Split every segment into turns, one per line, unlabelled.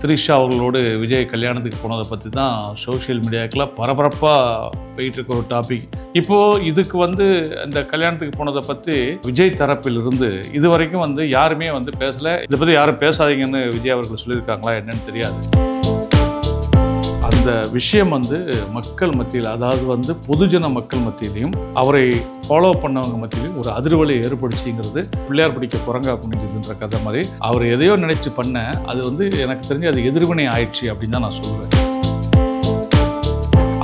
த்ரிஷா அவர்களோடு விஜய் கல்யாணத்துக்கு போனதை பற்றி தான் சோஷியல் மீடியாவுக்குள்ள பரபரப்பாக போயிட்டு இருக்க ஒரு டாபிக். இப்போது இதுக்கு இந்த கல்யாணத்துக்கு போனதை பற்றி விஜய் தரப்பில் இருந்து இது வரைக்கும் யாருமே பேசலை. இதை பற்றி யாரும் பேசாதீங்கன்னு விஜய் அவர்கள் சொல்லியிருக்காங்களா என்னன்னு தெரியாது. அந்த விஷயம் மக்கள் மத்தியில், அதாவது பொதுஜன மக்கள் மத்தியிலையும் அவரை ஃபாலோ பண்ணவங்க மத்தியிலையும் ஒரு அதிர்வலை ஏற்படுச்சிங்கிறது பிள்ளையார் பிடிக்க குரங்கா புனிஞ்சதுன்ற கதை மாதிரி. அவர் எதையோ நினைச்சு பண்ண அது எனக்கு தெரிஞ்சு அது எதிர்வினை ஆயிடுச்சு அப்படின்னு தான் நான் சொல்லுவேன்.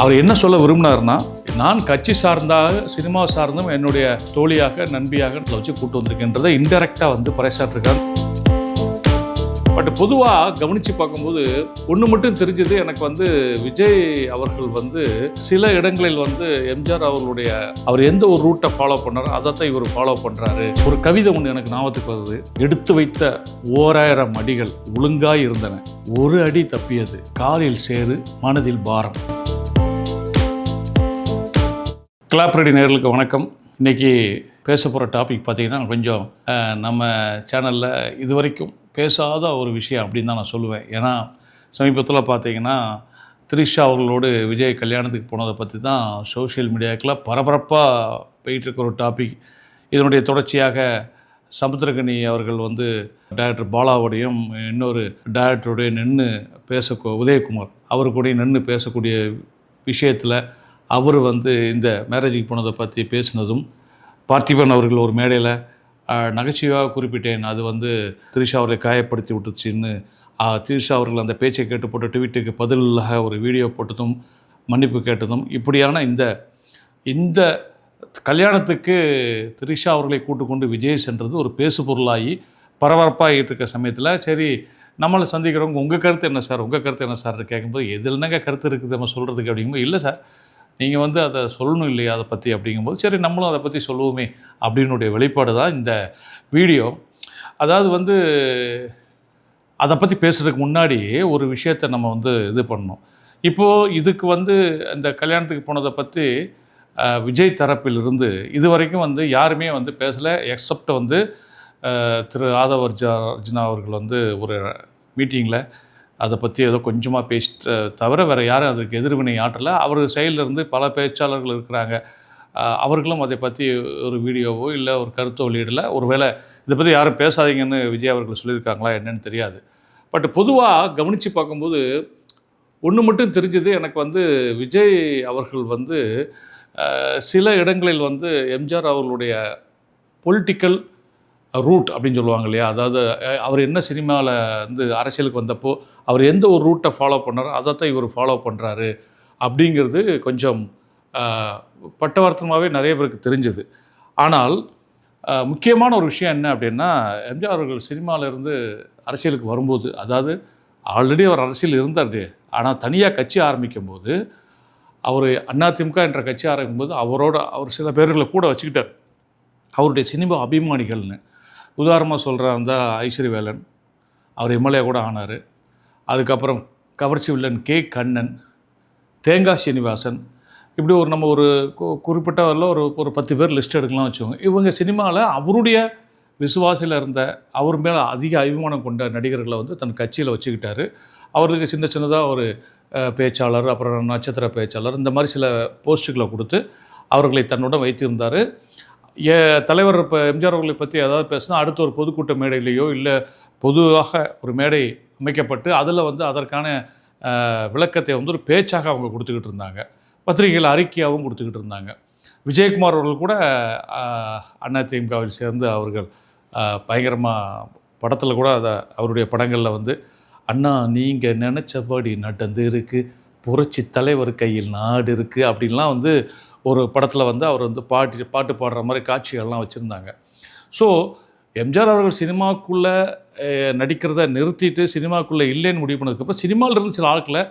அவர் என்ன சொல்ல விரும்பினார்னா, நான் கட்சி சார்ந்தாக சினிமா சார்ந்தும் என்னுடைய தோழியாக நண்பியாக வச்சு கூட்டு வந்திருக்கின்றதை இன்டெரக்டாக பறைசாற்றிருக்கார். பட் பொதுவாக கவனித்து பார்க்கும்போது ஒன்று மட்டும் தெரிஞ்சது எனக்கு விஜய் அவர்கள் சில இடங்களில் எம்ஜிஆர் அவர்களுடைய அவர் எந்த ஒரு ரூட்டை ஃபாலோ பண்ணாரோ அதைத்தான் இவர் ஃபாலோ பண்ணுறாரு. ஒரு கவிதை ஒன்று எனக்கு ஞாபகத்துக்கு வருது. எடுத்து வைத்த 1000 அடிகள் ஒழுங்காய் இருந்தன, ஒரு அடி தப்பியது, காலில் சேரு மனதில் பாரம். கிளாப் ரெடி நேயர்களுக்கு வணக்கம். இன்றைக்கி பேச போகிற டாபிக் பார்த்திங்கன்னா கொஞ்சம் நம்ம சேனலில் இது வரைக்கும் பேசாத ஒரு விஷயம் அப்படின்னு தான் நான் சொல்லுவேன். ஏன்னா சமீபத்தில் பார்த்திங்கன்னா த்ரிஷா அவர்களோடு விஜய் கல்யாணத்துக்கு போனதை பற்றி தான் சோஷியல் மீடியாவுக்குள்ள பரபரப்பாக போயிட்டுருக்க ஒரு டாபிக். இதனுடைய தொடர்ச்சியாக சமுத்திரகனி அவர்கள் டைரக்டர் பாலாவோடையும் இன்னொரு டைரக்டருடைய நின்று உதயகுமார் அவரு கூட நின்று பேசக்கூடிய விஷயத்தில் அவர் இந்த மேரேஜுக்கு போனதை பற்றி பேசினதும், பார்த்திபன் அவர்கள் ஒரு மேடையில் நகைச்சுவையாக குறிப்பிட்டேன், அது த்ரிஷா அவர்களை காயப்படுத்தி விட்டுச்சின்னு. த்ரிஷா அவர்கள் அந்த பேச்சை கேட்டு போட்ட ட்வீட்டுக்கு பதிலாக ஒரு வீடியோ போட்டதும் மன்னிப்பு கேட்டதும், இப்படியான இந்த கல்யாணத்துக்கு த்ரிஷா அவர்களை கூட்டுக்கொண்டு விஜய் சென்றது ஒரு பேசு பொருளாகி பரபரப்பாகிட்டு இருக்க சமயத்தில், சரி நம்மளை சந்திக்கிறவங்க உங்கள் கருத்து என்ன சார், உங்கள் கருத்து என்ன சார் கேட்கும்போது, எதில் என்னங்க கருத்து இருக்குது நம்ம சொல்கிறதுக்கு அப்படிங்கும்போது, இல்லை சார் நீங்கள் அதை சொல்லணும் இல்லையா அதை பற்றி அப்படிங்கும்போது, சரி நம்மளும் அதை பற்றி சொல்லுவோமே அப்படின்னுடைய வெளிப்பாடு தான் இந்த வீடியோ. அதாவது அதை பற்றி பேசுகிறதுக்கு முன்னாடி ஒரு விஷயத்தை நம்ம இது பண்ணணும். இப்போது இதுக்கு இந்த கல்யாணத்துக்கு போனதை பற்றி விஜய் தரப்பில் இருந்து இது வரைக்கும் யாருமே பேசலை. எக்ஸப்ட் திரு ஆதவ அர்ஜுனா அவர்கள் ஒரு மீட்டிங்கில் அதை பற்றி ஏதோ கொஞ்சமாக பேசிட்டு தவிர வேறு யாரும் அதுக்கு எதிர்வினை ஆற்றலை. அவர் சைட்லேருந்து பல பேச்சாளர்கள் இருக்கிறாங்க, அவர்களும் அதை பற்றி ஒரு வீடியோவோ இல்லை ஒரு கருத்தோ வெளியிடலை. ஒருவேளை இதை பற்றி யாரும் பேசாதீங்கன்னு விஜய் அவர்கள் சொல்லியிருக்காங்களா என்னன்னு தெரியாது. பட் பொதுவாக கவனித்து பார்க்கும்போது ஒன்று மட்டும் தெரிஞ்சது எனக்கு விஜய் அவர்கள் சில இடங்களில் எம்ஜிஆர் அவர்களுடைய பொலிட்டிக்கல் ரூட் அப்படின்னு சொல்லுவாங்க இல்லையா, அதாவது அவர் என்ன சினிமாவில் அரசியலுக்கு வந்தப்போ அவர் எந்த ஒரு ரூட்டை ஃபாலோ பண்ணாரோ அதைத்தான் இவர் ஃபாலோ பண்ணுறாரு அப்படிங்கிறது கொஞ்சம் பட்டவர்த்தமாகவே நிறைய பேருக்கு தெரிஞ்சது. ஆனால் முக்கியமான ஒரு விஷயம் என்ன அப்படின்னா, எம்ஜிஆர் அவர்கள் சினிமாவிலேருந்து அரசியலுக்கு வரும்போது, அதாவது ஆல்ரெடி அவர் அரசியல் இருந்தார், ஆனால் தனியாக கட்சி ஆரம்பிக்கும் போது அவர் அதிமுக என்ற கட்சி ஆரம்பிக்கும்போது அவர் சில பேர்களை கூட வச்சுக்கிட்டார், அவருடைய சினிமா அபிமானிகள்னு. உதாரணமாக சொல்கிற ஐஸ்வர்யவேலன், அவர் எம்எல்ஏ கூட ஆனார். அதுக்கப்புறம் கவர்ச்சி வில்லன் கே கண்ணன், தேங்காய் சீனிவாசன், இப்படி நம்ம ஒரு குறிப்பிட்டவரில் ஒரு 10 பேர் லிஸ்ட் எடுக்கலாம் வச்சுக்கோங்க. இவங்க சினிமாவில் அவருடைய விசுவாசியில் இருந்த, அவர் மேலே அதிக அபிமானம் கொண்ட நடிகர்களை தன் கட்சியில் வச்சுக்கிட்டாரு. அவருக்கு சின்னதாக ஒரு பேச்சாளர், அப்புறம் நட்சத்திர பேச்சாளர், இந்த மாதிரி சில போஸ்ட்டுகளை கொடுத்து அவர்களை தன்னுடன் வைத்திருந்தார். தலைவர் இப்போ எம்ஜிஆர் அவர்களை பற்றி ஏதாவது பேசினா அடுத்த ஒரு பொதுக்கூட்ட மேடையிலையோ இல்லை பொதுவாக ஒரு மேடை அமைக்கப்பட்டு அதில் அதற்கான விளக்கத்தை ஒரு பேச்சாக அவங்க கொடுத்துக்கிட்டு இருந்தாங்க. பத்திரிகைகள் அறிக்கையாகவும் கொடுத்துக்கிட்டு இருந்தாங்க. விஜயகுமார் அவர்கள் கூட அதிமுகவில் சேர்ந்து அவர்கள் பயங்கரமாக படத்தில் கூட அவருடைய படங்களில் அண்ணா நீங்கள் நினச்சபடி நடந்து இருக்குது, புரட்சி தலைவர் கையில் நாடு இருக்குது அப்படின்லாம் ஒரு படத்தில் அவர் பாட்டு பாடுற மாதிரி காட்சிகள்லாம் வச்சுருந்தாங்க. ஸோ எம்ஜிஆர் அவர்கள் சினிமாக்குள்ளே நடிக்கிறத நிறுத்திட்டு சினிமாக்குள்ளே இல்லைன்னு முடிவு பண்ணதுக்கப்புறம் சினிமாவிலிருந்து சில ஆட்களை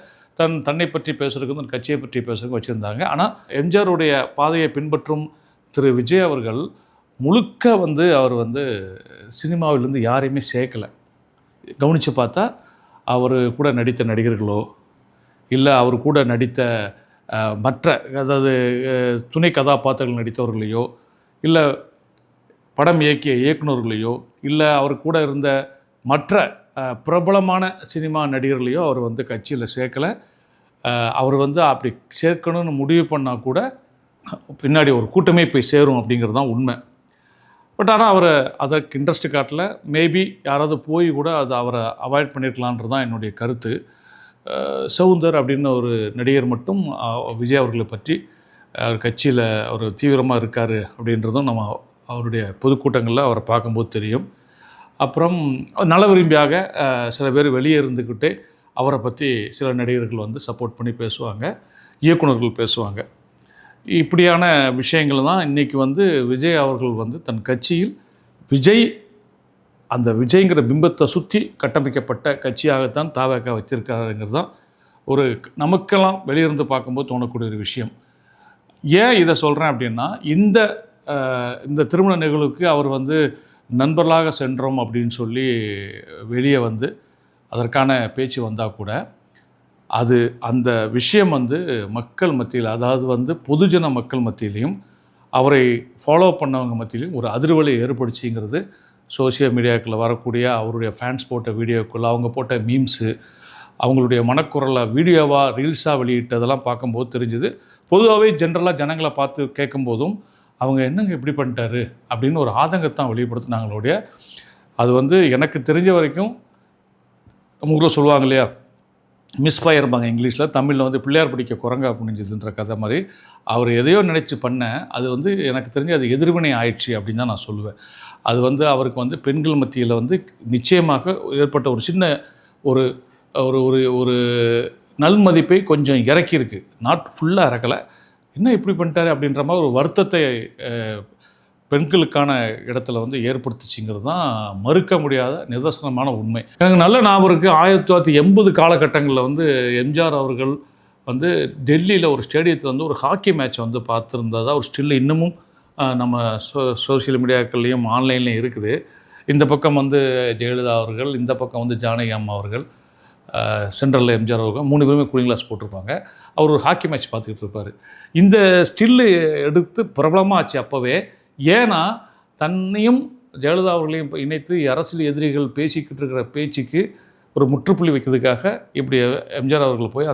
தன்னை பற்றி பேசுறதுக்கு தன் கட்சியை பற்றி பேசுறதுக்கு வச்சுருந்தாங்க. ஆனால் எம்ஜிஆருடைய பாதையை பின்பற்றும் திரு விஜய் அவர்கள் முழுக்க அவர் சினிமாவிலேருந்து யாரையுமே சேர்க்கலை. கவனித்து பார்த்தா அவர் கூட நடித்த நடிகர்களோ இல்லை அவர் கூட நடித்த மற்ற, அதாவது துணை கதாபாத்திரங்கள் நடித்தவர்களையோ இல்லை படம் இயக்கிய இயக்குநர்களையோ இல்லை அவர் கூட இருந்த மற்ற பிரபலமான சினிமா நடிகர்களையோ அவர் வந்து கட்சியில் சேர்க்கலை. அவர் வந்து அப்படி சேர்க்கணும்னு முடிவு பண்ணால் கூட பின்னாடி ஒரு கூட்டமே போய் சேரும் அப்படிங்கிறது தான் உண்மை. பட் ஆனால் அவர் அதற்கு இன்ட்ரெஸ்ட் காட்டல. மேபி யாராவது போய் கூட அதை அவரை அவாய்ட் பண்ணியிருக்கலான்றது தான் என்னுடைய கருத்து. சவுந்தர் அப்படின்னு ஒரு நடிகர் மட்டும் விஜய் அவர்களை பற்றி அவர் கட்சியில் அவர் தீவிரமாக இருக்கார் அப்படின்றதும் நம்ம அவருடைய பொதுக்கூட்டங்களில் அவரை பார்க்கும்போது தெரியும். அப்புறம் நல விரும்பியாக சில பேர் வெளியே இருந்துக்கிட்டே அவரை பற்றி சில நடிகர்கள் வந்து சப்போர்ட் பண்ணி பேசுவாங்க, இயக்குநர்கள் பேசுவாங்க. இப்படியான விஷயங்கள் தான் இன்றைக்கி வந்து விஜய் அவர்கள் வந்து தன் கட்சியில் அந்த விஜய்ங்கிற பிம்பத்தை சுற்றி கட்டமைக்கப்பட்ட கட்சியாகத்தான் தாவேக்கா வச்சிருக்காருங்கிறது தான் ஒரு நமக்கெல்லாம் வெளியிருந்து பார்க்கும்போது தோணக்கூடிய ஒரு விஷயம். ஏன் இதை சொல்கிறேன் அப்படின்னா, இந்த திருமண நிகழ்வுக்கு அவர் வந்து நண்பர்களாக சென்றோம் அப்படின்னு சொல்லி வெளியே வந்து அதற்கான பேச்சு வந்தால் கூட அந்த விஷயம் வந்து மக்கள் மத்தியில், அதாவது வந்து பொதுஜன மக்கள் மத்தியிலையும் அவரை ஃபாலோ பண்ணவங்க மத்தியிலையும் ஒரு அதிர்வலை ஏற்படுச்சிங்கிறது சோசியல் மீடியாக்களில் வரக்கூடிய அவருடைய ஃபேன்ஸ் போட்ட வீடியோக்கள், அவங்க போட்ட மீம்ஸு, அவங்களுடைய மனக்குரலை வீடியோவாக ரீல்ஸாக வெளியிட்டதெல்லாம் பார்க்கும்போது தெரிஞ்சுது. பொதுவாகவே ஜென்ரலாக ஜனங்களை பார்த்து கேட்கும்போதும் அவங்க என்னங்க இப்படி பண்ணிட்டாரு அப்படின்னு ஒரு ஆதங்கத்தான் வெளிப்படுத்தினாங்களோடைய. அது வந்து எனக்கு தெரிஞ்ச வரைக்கும் நம்ம ஊரில் சொல்லுவாங்க இல்லையா, மிஸ்ஃபயர்பாங்க இங்கிலீஷில், தமிழில் வந்து பிள்ளையார் பிடிக்க குரங்கா புனிஞ்சுதுன்ற கதை மாதிரி அவர் எதையோ நினச்சி பண்ண அது வந்து எனக்கு தெரிஞ்சு அது எதிர்வினை ஆயிடுச்சு அப்படின்னு தான் நான் சொல்லுவேன். அது வந்து அவருக்கு வந்து பெண்கள் மத்தியில் வந்து நிச்சயமாக ஏற்பட்ட ஒரு சின்ன ஒரு ஒரு ஒரு ஒரு நல்மதிப்பை கொஞ்சம் இறக்கியிருக்கு. நாட் ஃபுல்லாக இறக்கலை. என்ன இப்படி பண்ணிட்டாரு அப்படின்ற மாதிரி ஒரு வருத்தத்தை பெண்களுக்கான இடத்துல வந்து ஏற்படுத்துச்சுங்கிறது தான் மறுக்க முடியாத நிதர்சனமான உண்மை. எனக்கு நல்ல ஞாபகம் இருக்குது, 1980 காலகட்டங்களில் வந்து எம்ஜிஆர் அவர்கள் வந்து டெல்லியில் ஒரு ஸ்டேடியத்தில் வந்து ஒரு ஹாக்கி மேட்ச் வந்து பார்த்துருந்ததா ஒரு ஸ்டில் இன்னமும் நம்ம சோசியல் மீடியாக்கள்லேயும் ஆன்லைன்லேயும் இருக்குது. இந்த பக்கம் வந்து ஜெயலலிதா அவர்கள், இந்த பக்கம் வந்து ஜானகி அம்மா அவர்கள், சென்ட்ரலில் எம்ஜிஆர் அவர்கள் 3 பேருமே கூலிங் கிளாஸ் போட்டிருப்பாங்க. அவர் ஒரு ஹாக்கி மேட்ச் பார்த்துக்கிட்டு இருப்பார். இந்த ஸ்டில்லு எடுத்து பிரபலமாக ஆச்சு அப்போவே. ஏன்னா தன்னையும் ஜெயலலிதா அவர்களையும் இணைத்து அரசியல் எதிரிகள் பேசிக்கிட்டு இருக்கிற பேச்சுக்கு ஒரு முற்றுப்புள்ளி வைக்கிறதுக்காக இப்படி எம்ஜிஆர் அவர்கள் போய்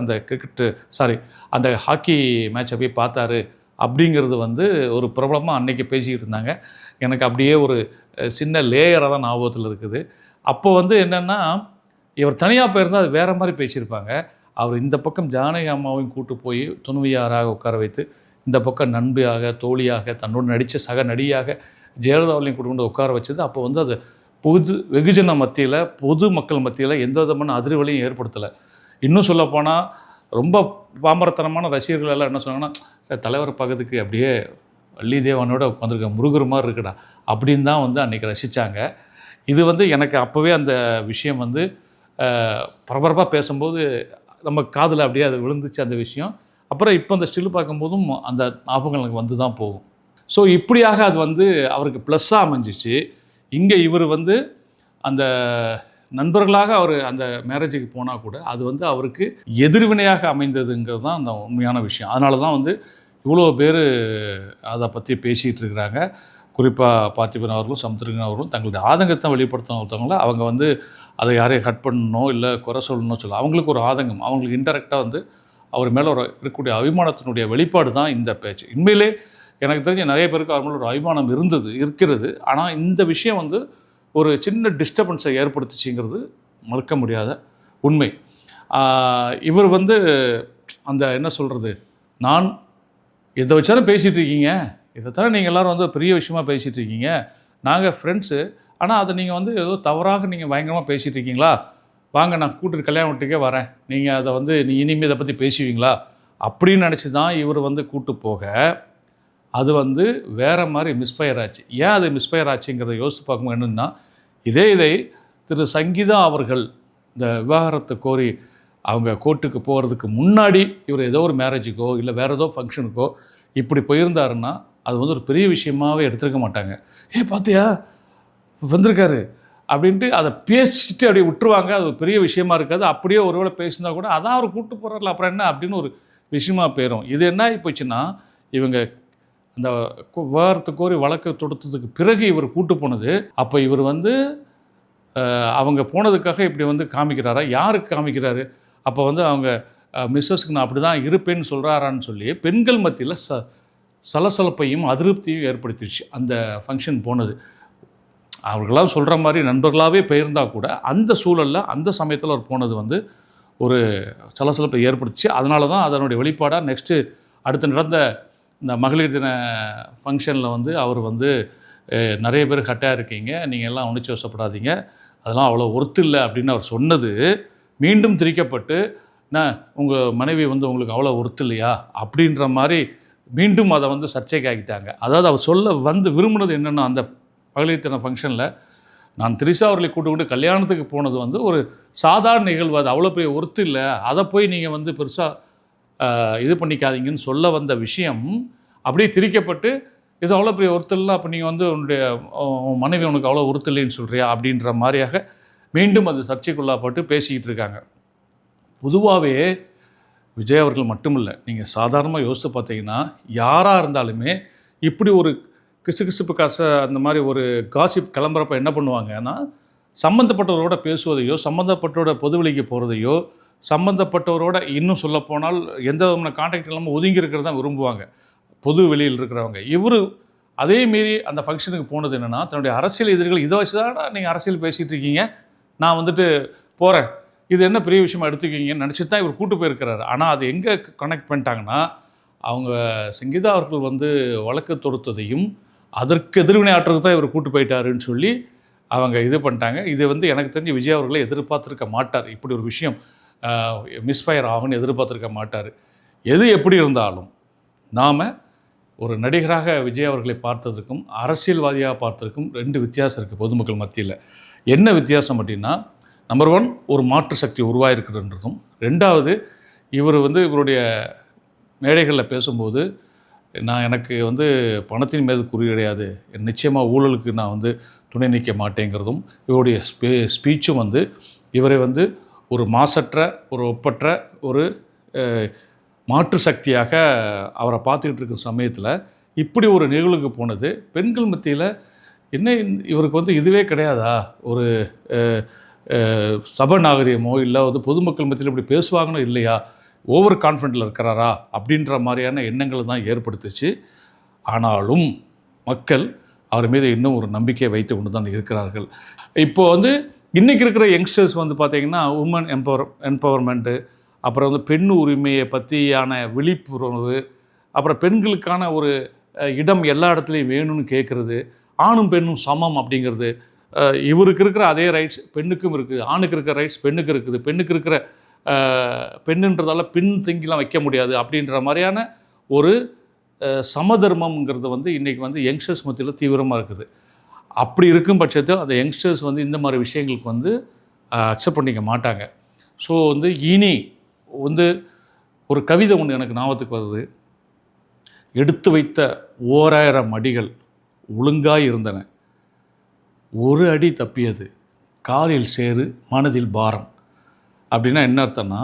அந்த ஹாக்கி மேட்சை போய் பார்த்தாரு அப்படிங்கிறது வந்து ஒரு பிரபலமாக அன்றைக்கி பேசிக்கிட்டு இருந்தாங்க. எனக்கு அப்படியே ஒரு சின்ன லேயராக தான் ஞாபகத்தில் இருக்குது. அப்போ வந்து என்னென்னா, இவர் தனியாக போயிருந்தால் அது வேறு மாதிரி பேசியிருப்பாங்க. அவர் இந்த பக்கம் ஜானகி அம்மாவையும் கூட்டு போய் துணைவியாராக உட்கார வைத்து, இந்த பக்கம் நண்பியாக, தோழியாக, தன்னோடு நடித்த சக நடிகையாக ஜெயலலிதாவிலையும் கூட்டு கொண்டு உட்கார வச்சது. அப்போ வந்து அது வெகுஜன மத்தியில், பொது மக்கள் மத்தியில் எந்த விதமான அதிர்வலையும் ஏற்படுத்தலை. இன்னும் சொல்லப்போனால் ரொம்ப பாமரத்தனமான ரசிகர்கள் எல்லாம் என்ன சொன்னாங்கன்னா, சார் தலைவரை பார்க்கறதுக்கு அப்படியே வள்ளி தேவனோட உட்காந்துருக்க முருகர் மாதிரி இருக்குடா அப்படின்னு தான் வந்து அன்றைக்கி ரசித்தாங்க. இது வந்து எனக்கு அப்போவே அந்த விஷயம் வந்து பரபரப்பாக பேசும்போது நம்ம காதில் அப்படியே அது விழுந்துச்சு அந்த விஷயம். அப்புறம் இப்போ அந்த ஸ்டில் பார்க்கும்போதும் அந்த ஞாபகங்கள் எனக்கு வந்து தான் போகும். ஸோ இப்படியாக அது வந்து அவருக்கு ப்ளஸ்ஸாக அமைஞ்சிச்சு. இங்கே இவர் வந்து அந்த நண்பர்களாக அவர் அந்த மேரேஜுக்கு போனால் கூட அது வந்து அவருக்கு எதிர்வினையாக அமைந்ததுங்கிறது தான் அந்த உண்மையான விஷயம். அதனால தான் வந்து இவ்வளோ பேர் அதை பற்றி பேசிகிட்டு இருக்கிறாங்க. குறிப்பாக பார்த்திபன் அவர்களும் சமுத்திரகன் அவர்களும் தங்களுடைய ஆதங்கத்தை வெளிப்படுத்தின ஒருத்தவங்கள அவங்க வந்து அதை யாரையும் ஹட் பண்ணணும் இல்லை குறை சொல்லணும் சொல்ல, அவங்களுக்கு ஒரு ஆதங்கம், அவங்களுக்கு இன்டெரக்டாக வந்து அவர் மேலே இருக்கக்கூடிய அபிமானத்தினுடைய வெளிப்பாடு தான் இந்த பேச்சு. உண்மையிலே எனக்கு தெரிஞ்ச நிறைய பேருக்கு அவர் மேலே ஒரு அபிமானம் இருக்கிறது. ஆனால் இந்த விஷயம் வந்து ஒரு சின்ன டிஸ்டர்பன்ஸை ஏற்படுத்துச்சுங்கிறது மறுக்க முடியாத உண்மை. இவர் வந்து அந்த என்ன சொல்கிறது, நான் இதை வச்சாலும் பேசிகிட்டு இருக்கீங்க, இதைத்தானே நீங்கள் எல்லோரும் வந்து பெரிய விஷயமாக பேசிகிட்டு இருக்கீங்க, நாங்கள் ஃப்ரெண்ட்ஸு, ஆனால் அதை நீங்கள் வந்து ஏதோ தவறாக நீங்கள் பயங்கரமாக பேசிகிட்டு இருக்கீங்களா, வாங்க நான் கூட்டிட்டு கல்யாண வீட்டுக்கே வரேன், நீங்கள் அதை வந்து இனிமேல் இதை பற்றி பேசுவீங்களா அப்படின்னு நினச்சி தான் இவர் வந்து கூட்டு போக அது வந்து வேறு மாதிரி மிஸ்ஃபயர் ஆச்சு. ஏன் அது மிஸ்ஃபயர் ஆச்சுங்கிறத யோசித்து பார்க்கும்போது என்னென்னா, இதை திரு சங்கீதா அவர்கள் இந்த விவாகரத்து கோரி அவங்க கோர்ட்டுக்கு போகிறதுக்கு முன்னாடி இவர் ஏதோ ஒரு மேரேஜுக்கோ இல்லை வேறு ஏதோ ஃபங்க்ஷனுக்கோ இப்படி போயிருந்தாருன்னா அது வந்து ஒரு பெரிய விஷயமாகவே எடுத்துருக்க மாட்டாங்க. பார்த்தியா வந்திருக்காரு அப்படின்ட்டு அதை பேசிட்டு அப்படியே விட்டுருவாங்க. அது ஒரு பெரிய விஷயமா இருக்காது. அப்படியே ஒருவேளை பேசினா கூட அதான் அவர் கூப்பிட்டு போகிறார்ல அப்புறம் என்ன அப்படின்னு ஒரு விஷயமா போயிடும். இது என்ன ஆகி போச்சுன்னா, இவங்க அந்த விவாகரத்து கோரி வழக்கு தொடுத்ததுக்கு பிறகு இவர் கூட்டு போனது, அப்போ இவர் வந்து அவங்க போனதுக்காக இப்படி வந்து காமிக்கிறாரா, யாருக்கு காமிக்கிறாரு? அப்போ வந்து அவங்க மிஸ்ஸஸ்க்கு நான் அப்படி தான் இருப்பேன்னு சொல்கிறாரான்னு சொல்லி பெண்கள் மத்தியில் சலசலப்பையும் அதிருப்தியும் ஏற்படுத்திடுச்சு அந்த ஃபங்க்ஷன் போனது. அவர்களாக சொல்கிற மாதிரி நண்பர்களாகவே போயிருந்தால் கூட அந்த சூழலில் அந்த சமயத்தில் அவர் போனது வந்து ஒரு சலசலப்பை ஏற்படுத்திச்சு. அதனால தான் அதனுடைய வெளிப்பாடாக நெக்ஸ்ட்டு அடுத்து நடந்த இந்த மகளிர் தின ஃபங்க்ஷனில் வந்து அவர் வந்து நிறைய பேர் கட்டாக இருக்கீங்க, நீங்கள் எல்லாம் உணர்ச்சி வசப்படாதீங்க, அதெல்லாம் அவ்வளோ ஒர்த்து இல்லை அப்படின்னு அவர் சொன்னது மீண்டும் திரிக்கப்பட்டு, நான் உங்கள் மனைவி வந்து உங்களுக்கு அவ்வளோ ஒர்த்து இல்லையா அப்படின்ற மாதிரி மீண்டும் அதை வந்து சர்ச்சைக்கு ஆக்கிட்டாங்க. அதாவது அவர் சொல்ல வந்து விரும்பினது என்னென்னா, அந்த மகளிர் தின ஃபங்க்ஷனில் நான் திரிஷா அவர்களை கூட்டு கல்யாணத்துக்கு போனது வந்து ஒரு சாதாரண நிகழ்வு, அது அவ்வளோ பெரிய ஒர்த்து இல்லை, அதை போய் நீங்கள் வந்து பெருசாக இது பண்ணிக்காதீங்கன்னு சொல்ல வந்த விஷயம் அப்படியே திரிக்கப்பட்டு, இது அவ்வளோ பெரிய ஒர்த்து இல்லை, அப்போ நீங்கள் வந்து உன்னுடைய மனைவி உனக்கு அவ்வளோ ஒர்த்து இல்லைன்னு சொல்கிறியா அப்படின்ற மாதிரியாக மீண்டும் அது சர்ச்சைக்குள்ளாப்பட்டு பேசிக்கிட்டு இருக்காங்க. பொதுவாகவே விஜய் அவர்கள் மட்டும் இல்லை, நீங்கள் சாதாரணமாக யோசித்து பார்த்தீங்கன்னா யாராக இருந்தாலுமே இப்படி ஒரு கிசுகிசுப்பு அந்த மாதிரி ஒரு காசிப் கிளம்புறப்ப என்ன பண்ணுவாங்கன்னா, சம்மந்தப்பட்டவரோட பேசுவதையோ, சம்மந்தப்பட்டவரோட பொதுவெளிக்கு போகிறதையோ, சம்மந்தப்பட்டவரோட இன்னும் சொல்லப்போனால் எந்த விதமான கான்டாக்ட் இல்லாமல் ஒதுங்கி இருக்கிறது தான் விரும்புவாங்க பொது வெளியில் இருக்கிறவங்க. இவர் அதே மீறி அந்த ஃபங்க்ஷனுக்கு போனது என்னென்னா, தன்னுடைய அரசியல் எதிரிகள் இதை வச்சு தான் நீங்கள் அரசியல் பேசிகிட்டு இருக்கீங்க, நான் வந்துட்டு போகிறேன், இது என்ன பெரிய விஷயமா எடுத்துக்கிங்கன்னு நினச்சி தான் இவர் கூட்டு போயிருக்கிறாரு. ஆனால் அது எங்கே கனெக்ட் பண்ணிட்டாங்கன்னா, அவங்க சங்கீதா அவர்கள் வந்து வழக்கு தொடுத்ததையும் அதற்கு எதிர்வினை ஆற்றுறதுக்கு தான் இவர் கூட்டு போயிட்டாருன்னு சொல்லி அவங்க இது பண்ணிட்டாங்க. இது வந்து எனக்கு தெரிஞ்சு விஜய் அவர்களை எதிர்பார்த்துருக்க மாட்டார், இப்படி ஒரு விஷயம் மிஸ்ஃபயர் ஆகும்னு எதிர்பார்த்துருக்க மாட்டார். எது எப்படி இருந்தாலும் நாம் ஒரு நடிகராக விஜய் அவர்களை பார்த்ததுக்கும் அரசியல்வாதியாக பார்த்ததுக்கும் 2 வித்தியாசம் இருக்குது பொதுமக்கள் மத்தியில். என்ன வித்தியாசம் அப்படின்னா, நம்பர் 1 ஒரு மாற்று சக்தி உருவாயிருக்குதுன்றதும், 2வது இவர் வந்து இவருடைய மேடைகளில் பேசும்போது எனக்கு வந்து பணத்தின் மீது குறி கிடையாது, நிச்சயமாக ஊழலுக்கு நான் வந்து துணை நிற்க மாட்டேங்கிறதும், இவருடைய ஸ்பீச்சும் வந்து இவரை வந்து ஒரு மாசற்ற ஒரு ஒப்பற்ற ஒரு மாற்று சக்தியாக அவரை பார்த்துக்கிட்டு இருக்கிற சமயத்தில் இப்படி ஒரு நிகழ்வுக்கு போனது பெண்கள் மத்தியில் என்ன இவருக்கு வந்து இதுவே கிடையாதா, ஒரு சப நாகரிகமோ இல்லை வந்து பொதுமக்கள் மத்தியில் இப்படி பேசுவாங்கன்னு இல்லையா, ஓவர் கான்ஃபிடென்ட்டில் இருக்கிறாரா அப்படின்ற மாதிரியான எண்ணங்களை தான் ஏற்படுத்துச்சு. ஆனாலும் மக்கள் அவர் மீது இன்னும் ஒரு நம்பிக்கையை வைத்து கொண்டு தான் இருக்கிறார்கள். இப்போது வந்து இன்றைக்கி இருக்கிற யங்ஸ்டர்ஸ் வந்து பார்த்திங்கன்னா உமன் எம்பவர்மெண்ட்டு, அப்புறம் வந்து பெண் உரிமையை பற்றியான விழிப்புணர்வு, அப்புறம் பெண்களுக்கான ஒரு இடம் எல்லா இடத்துலையும் வேணும்னு கேட்குறது, ஆணும் பெண்ணும் சமம் அப்படிங்கிறது, இவருக்கு இருக்கிற அதே ரைட்ஸ் பெண்ணுக்கும் இருக்குது, ஆணுக்கு இருக்கிற ரைட்ஸ் பெண்ணுக்கு இருக்குது, பெண்ணுக்கு இருக்கிற பெண்ணுன்றதால பின் திங்கிலாம் வைக்க முடியாது அப்படின்ற மாதிரியான ஒரு சமதர்மம்ங்கிறது வந்து இன்றைக்கி வந்து யங்ஸ்டர்ஸ் மத்தியில் தீவிரமாக இருக்குது. அப்படி இருக்கும் பட்சத்தில் அந்த யங்ஸ்டர்ஸ் வந்து இந்த மாதிரி விஷயங்களுக்கு வந்து அக்செப்ட் பண்ணிக்க மாட்டாங்க. ஸோ வந்து இனி வந்து ஒரு கவிதை ஒன்று எனக்கு ஞாபகத்துக்கு வருது. எடுத்து வைத்த 1000 அடிகள் ஒழுங்காய் இருந்தன, ஒரு அடி தப்பியது, காலில் சேறு மனதில் பாரம். அப்படின்னா என்ன அர்த்தம்னா,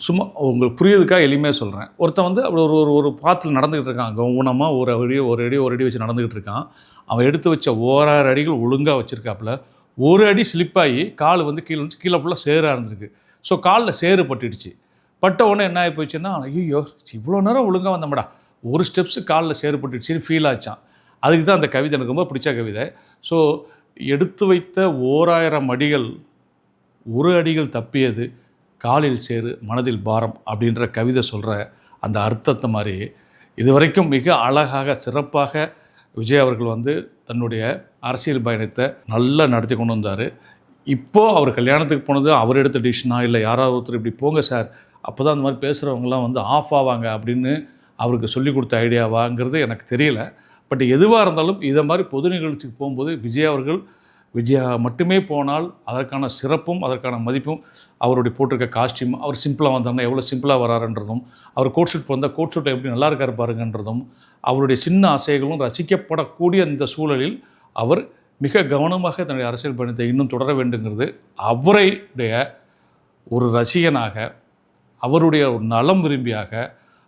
சும்மா உங்களுக்கு புரியுதுக்காக எளிமையாக சொல்கிறேன். ஒருத்தன் வந்து அப்படி ஒரு ஒரு பாத்தில் நடந்துக்கிட்டு இருக்கான், கவனமாக ஒரு அடி வச்சு நடந்துக்கிட்டு இருக்கான். அவன் எடுத்து வச்ச 1000 அடிகள் ஒழுங்காக வச்சுருக்காப்புல, ஒரு அடி ஸ்லிப்பாகி கால் வந்து கீழே ஃபுல்லாக சேராக இருந்திருக்கு. ஸோ காலில் சேறு பட்டுடுச்சு. பட்ட உடனே என்ன ஆகி போயிடுச்சுன்னா, ஐயோ இவ்வளோ நேரம் ஒழுங்காக வந்தோம்டா, ஒரு ஸ்டெப்ஸு காலில் சேறு பட்டுடுச்சின்னு ஃபீல் ஆச்சான். அதுக்கு தான் அந்த கவிதை எனக்கு ரொம்ப பிடிச்ச கவிதை. ஸோ எடுத்து வைத்த 1000 அடிகள் ஒரு அடிகள் தப்பியது, காலில் சேறு மனதில் பாரம் அப்படின்ற கவிதை சொல்கிற அந்த அர்த்தத்தை மாதிரி இதுவரைக்கும் மிக அழகாக சிறப்பாக விஜய் அவர்கள் வந்து தன்னுடைய அரசியல் பயணத்தை நல்லா நடத்தி கொண்டு வந்தார். இப்போது அவர் கல்யாணத்துக்கு போனது அவர் எடுத்த டிசிஷனா, இல்லை யாராவது ஒருத்தர் இப்படி போங்க சார், அப்போ தான் அந்த மாதிரி பேசுகிறவங்களாம் வந்து ஆஃப் ஆவாங்க அப்படின்னு அவருக்கு சொல்லிக் கொடுத்த ஐடியாவாங்கிறது எனக்கு தெரியல. பட் எதுவாக இருந்தாலும் இதை மாதிரி பொது நிகழ்ச்சிக்கு போகும்போது விஜயா மட்டுமே போனால் அதற்கான சிறப்பும் அதற்கான மதிப்பும், அவருடைய போட்டிருக்க காஸ்டியூம், அவர் சிம்பிளாக வந்தாங்கன்னா எவ்வளோ சிம்பிளாக வராருன்றதும், அவர் கோட் ஷூட் வந்தால் கோட் ஷூட்டில் எப்படி நல்லா இருக்காரு பாருங்கன்றதும், அவருடைய சின்ன ஆசைகளும் ரசிக்கப்படக்கூடிய இந்த சூழலில் அவர் மிக கவனமாக தன்னுடைய அரசியல் பயணத்தை இன்னும் தொடர வேண்டுங்கிறது அவருடைய ஒரு ரசிகனாக, அவருடைய ஒரு நலம் விரும்பியாக,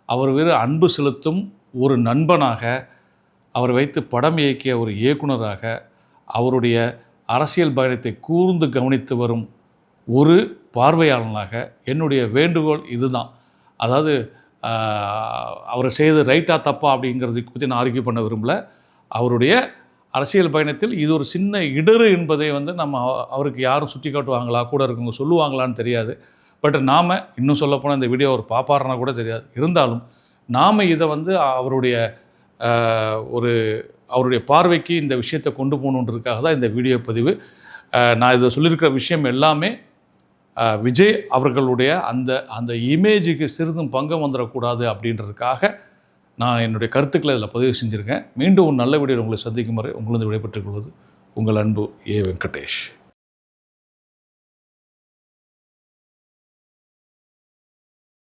அவர் வேறு அன்பு செலுத்தும் ஒரு நண்பனாக, அவர் வைத்து படம் இயக்கிய ஒரு இயக்குனராக, அவருடைய அரசியல் பயணத்தை கூர்ந்து கவனித்து வரும் ஒரு பார்வையாளனாக என்னுடைய வேண்டுகோள் இதுதான். அதாவது அவர் செய்தது ரைட்டா தப்பா அப்படிங்கிறத பற்றி நான் ஆர்கியூ பண்ண விரும்பல. அவருடைய அரசியல் பயணத்தில் இது ஒரு சின்ன இடறு என்பதை நம்ம அவருக்கு யாரும் சுட்டி காட்டுவாங்களா, கூட இருக்கவங்க சொல்லுவாங்களான்னு தெரியாது. பட் நாம் இன்னும் சொல்லப்போனால் இந்த வீடியோ அவர் பார்ப்பாருன்னா கூட தெரியாது. இருந்தாலும் நாம் இதை அவருடைய பார்வைக்கு இந்த விஷயத்தை கொண்டு போகணுன்றதுக்காக தான் இந்த வீடியோ பதிவு. நான் இதை சொல்லியிருக்கிற விஷயம் எல்லாமே விஜய் அவர்களுடைய அந்த இமேஜுக்கு சிறிதும் பங்கம் வந்துடக்கூடாது அப்படின்றதுக்காக நான் என்னுடைய கருத்துக்களை இதில் பதிவு செஞ்சுருக்கேன். மீண்டும் ஒரு நல்ல வீடியோ உங்களை சந்திக்கும் வரை உங்களது விடைபெற்றுக் கொள்வது உங்கள் அன்பு ஏ. வெங்கடேஷ்.